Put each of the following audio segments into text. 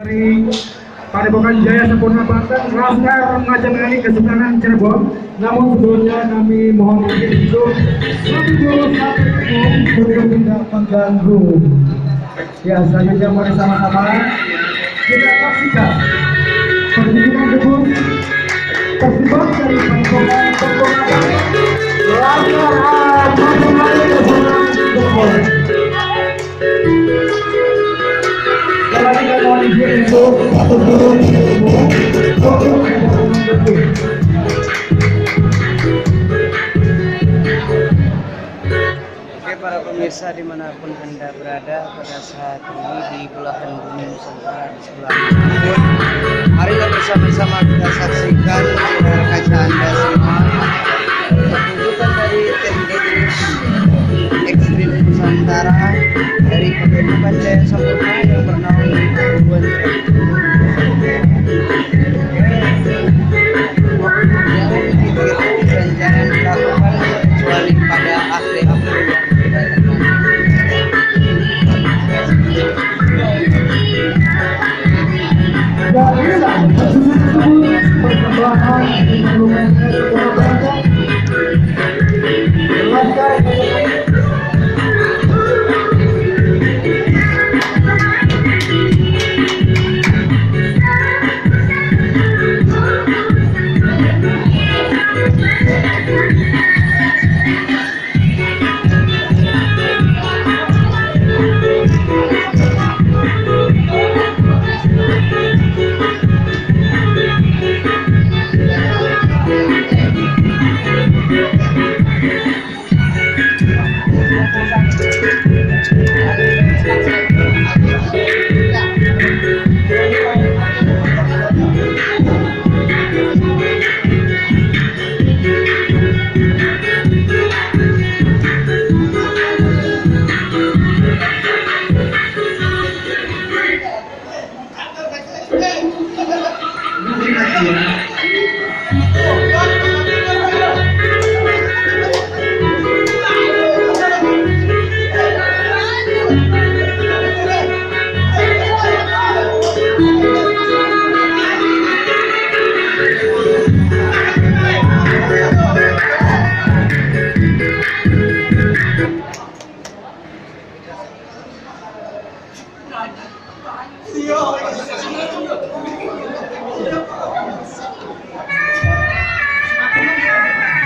Dari Padepokan Jaya Sempurna Banten, Laskar Majapahit Kesultanan Cirebon. Namun sebelumnya kami mohon izin untuk tidak mengganggu. Ya, selanjutnya mari sama-sama kita saksikan pertunjukan debut festival dari Padepokan Laskar Majapahit Kesultanan Cirebon. Lagi kan mau izin untuk Oke, para pemirsa dimanapun Anda berada pada saat ini di belahan bumi Nusantara di sebelah manapun, marilah bersama-sama kita saksikan layar kaca Anda semua pertunjukan dari tim Deus Ekstrim Nusantara dari Padepokan Jaya Sempurna yang bernaung di Perguruan dan jangan dilakukan kecuali pada ahli-ahli yang berdatang.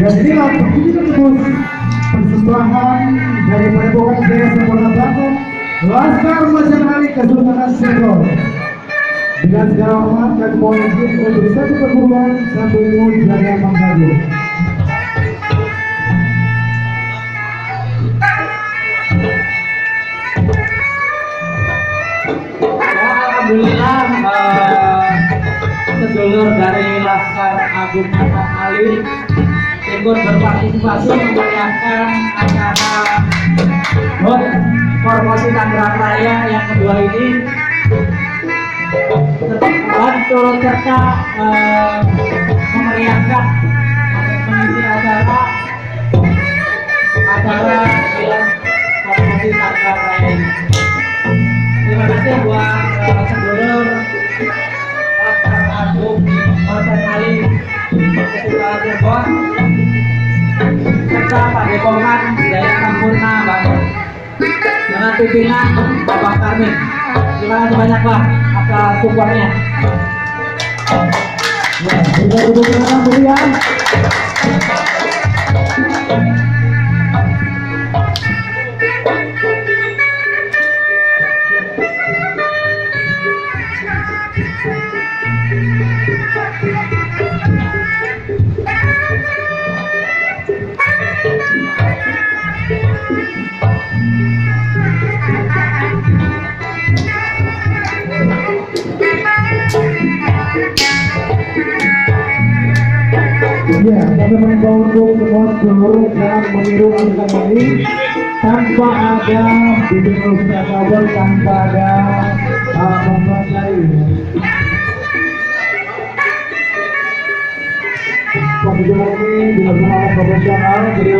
Jadi pertunjukan debut persembahan dari Padepokan Jaya Sempurna Banten, Laskar Majapahit Kesultanan Cirebon. Dengan segala hormat kami mohon izin untuk satu perguruan sambil jaga mengganggu. Alhamdulillah sedulur dari Laskar Agung Hasan Ali ikut berpartisipasi memeriahkan acara HUT Promosi Tangerang Raya yang kedua ini dan turut serta memeriahkan mengisi acara yang Promosi Tangerang Raya ini. Terima kasih buat sedulur Laskar Agung Hasan Ali Kesultanan Cirebon serta Padepokan Jaya Sempurna Banten dengan pimpinan Bapak Karmin. Terima kasih banyak Pak atas supportnya. Ya, kita duduk dengan berian. Ya, kami mengimbau untuk semua seluruh jangan meniru alunan ini tanpa ada bimbingan kabel, tanpa ada mempelajari. Pertunjukan ini dilakukan oleh profesional, jadi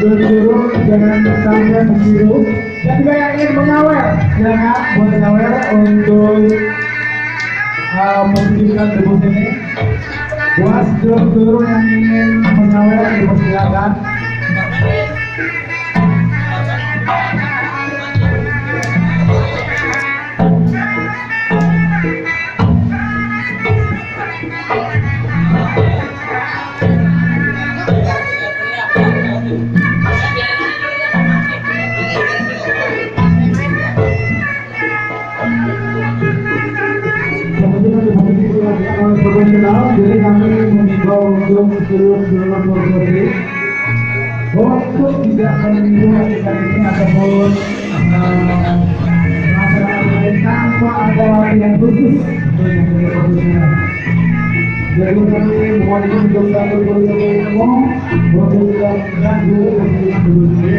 sedulur jangan sampai meniru dan juga yang ingin menyawer, silakan boleh nyawer untuk menunjukkan debus ini. Buat seluruh yang ingin menyawer dipersilakan. Profesional, jadi kami mengimbau untuk seluruh produksi untuk tidak menimbul acara ini ataupun masyarakat lain tanpa ada latihan khusus untuk yang profesional. Jadi kami mohon untuk satu umum untuk tidak mengganggu kepentingan produksi.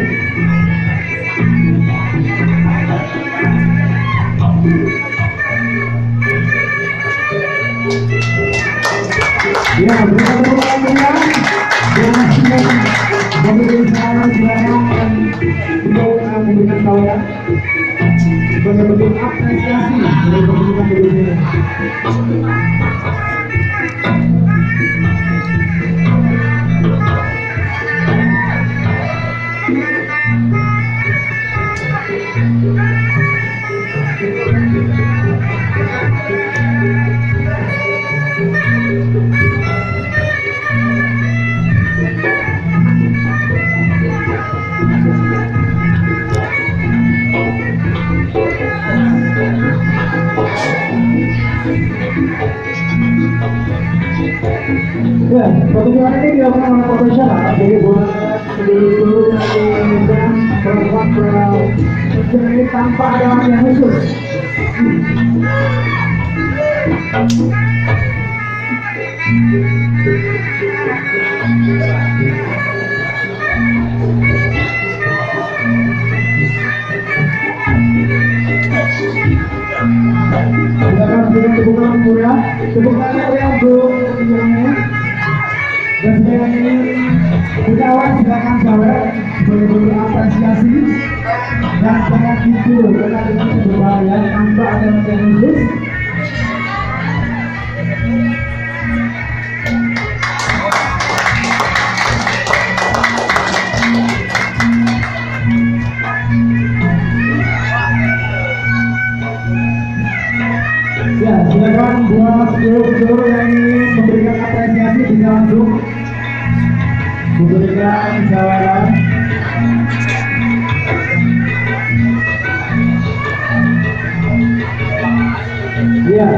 Ya, berikan tepuk tangan dengan memberikan salam silakan untuk memberikan salam sebagai bentuk apresiasi dari pertunjukan ini. Ya, pertunjukan ini dilakukan oleh profesional, jadi buat seluruh yang ingin melakukan pertunjukan ini tanpa ada latihan khusus. Silakan berikan tepuk tangan murah, tepuk tangan meriah untuk pertunjukannya. Dan saya ingin berkawan silakan sahabat sebagai bentuk apresiasi dan jangan gitu karena dengan berbahaya tanpa ada latihan khusus. Ya, silakan buat seluruh yang ingin memberikan apresiasi bisa langsung memberikan jawaban. Ya.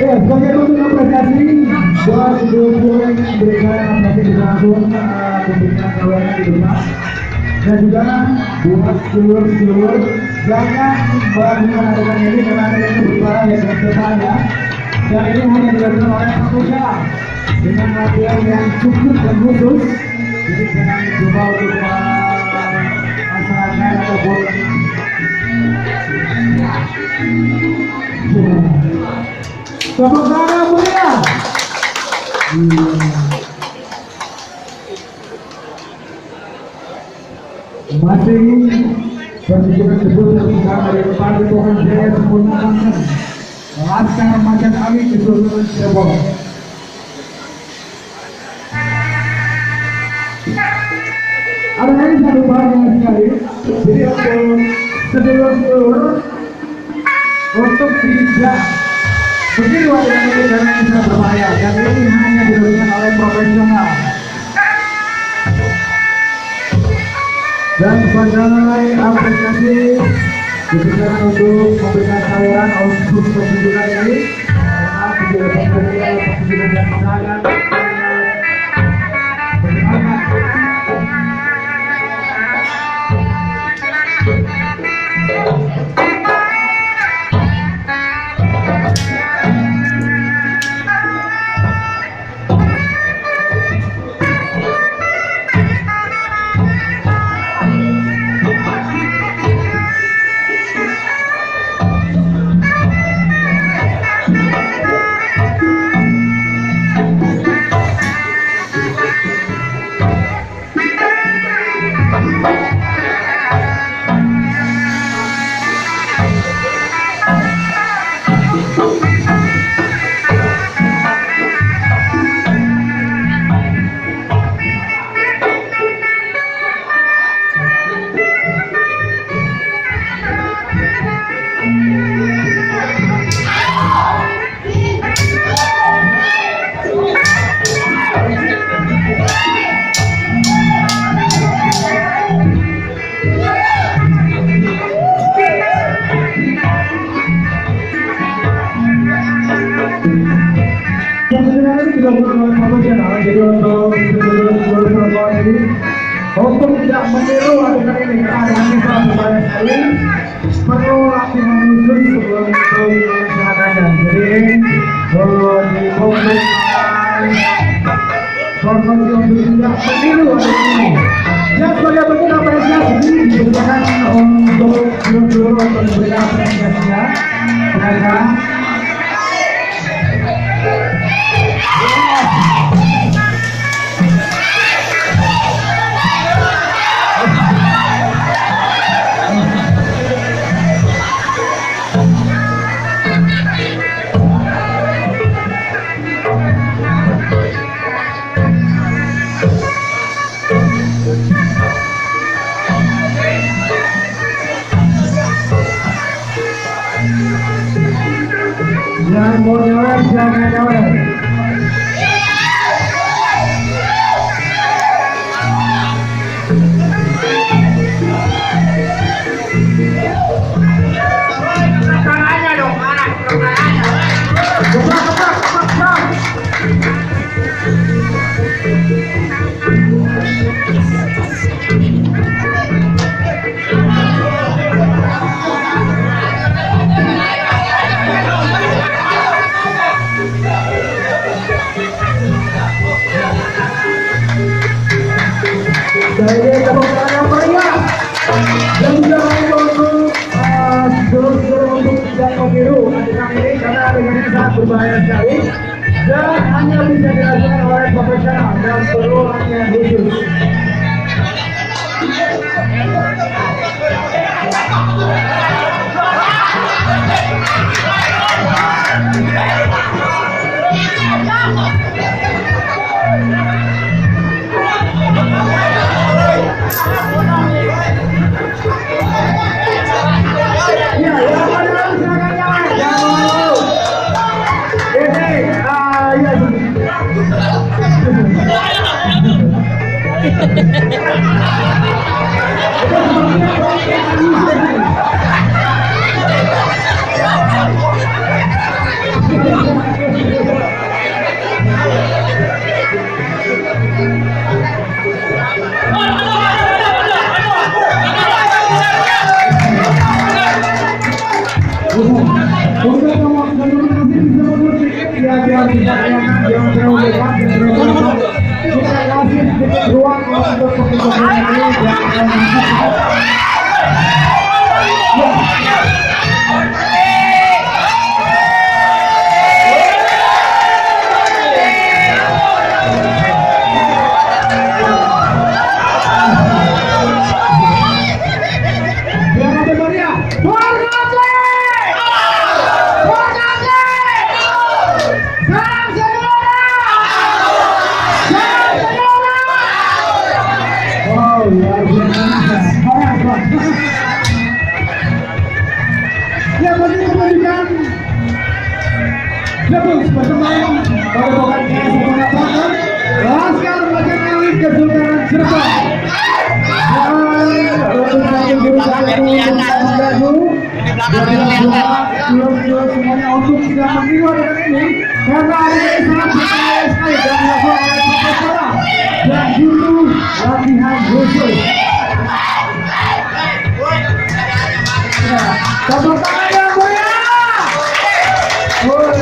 Ya, sebagai bentuk apresiasi buat seluruh yang memberikan apresiasi bisa langsung memberikan kawannya di rumah, dan juga buat seluruh jangan melakukan adegan ini karena ada yang bersuara yang berbahaya, dan ini hanya dilakukan oleh profesional dengan latihan yang cukup dan khusus. Jadi jangan coba untuk masyarakat ataupun tepuk tangan mulia. Masih pertunjukan tersebut dilakukan dari Bupati Pohon Jaya Sempurna Banten, Laskar Macan Ali Kesultanan Cirebon. Ada lagi satu bahan yang sekali, jadi untuk untuk tidak begini wajah ini karena ini sangat berbahaya dan ini hanya dilakukan oleh profesional. Dan sebagai apresiasi diberikan untuk memberikan saluran untuk pertunjukan ini karena pertunjukan yang sangat bersemangat. Untuk tidak meniru adegan ini karena ini sangat berbahaya sekali, perlu latihan khusus sebelum itu melaksanakannya. Jadi di fokus promosi untuk tidak meniru adegan ini. Dan sebagai bentuk apresiasi diberikan untuk guru-guru atau diberikan apresiasinya. Silakan. Jangan mau nyawer, jangan nyawer. Tangannya dong, mana? Tangannya. Kepak. Jadi tepuk tangan yang meriah. Dan jangan lupa untuk seluruh untuk tidak meniru adegan ini karena adegan ini sangat berbahaya sekali dan hanya bisa dilakukan oleh profesional dan perlu latihan khusus. Ya, yang mana silakan jangan malu. Ini, untuk menurut bisa mundur sedikit ya biar bisa kelihatan jangan terlalu dekat dan terlalu jauh. Kita kasih sedikit ruang untuk pertunjukan ini dan ya bagi pendidikan bagus berteman pada pokoknya sekolah pasar Laskar Majenali Kesultanan Cirebon dan untuk semuanya untuk tidak meniru dengan ini karena ini sangat berbahaya sekali dan dilakukan oleh profesional dan butuh latihan khusus. Tepuk tangan yang meriah. Oke,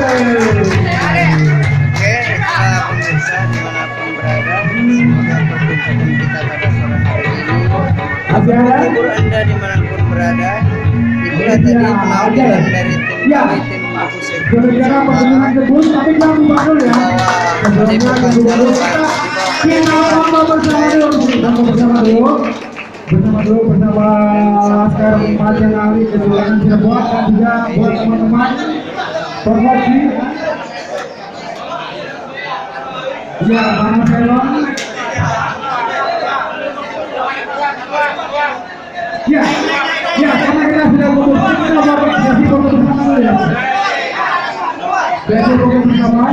pemirsa dimanapun berada, semoga perbincangan kita pada sore hari ini menghibur Anda dimanapun berada. Itulah tadi penampilan dari tim Pusat Berbicara pertandingan debut, tapi jangan lupa dulu ya. Sebelumnya kita bersama dulu. Bersama Laskar Majenali Kesultanan Cirebon dan juga buat teman-teman promosi. Ya, Bang Selon. Ya, karena kita sudah memutuskan kita mau apresiasi bersama dulu ya. Apresiasi bersama.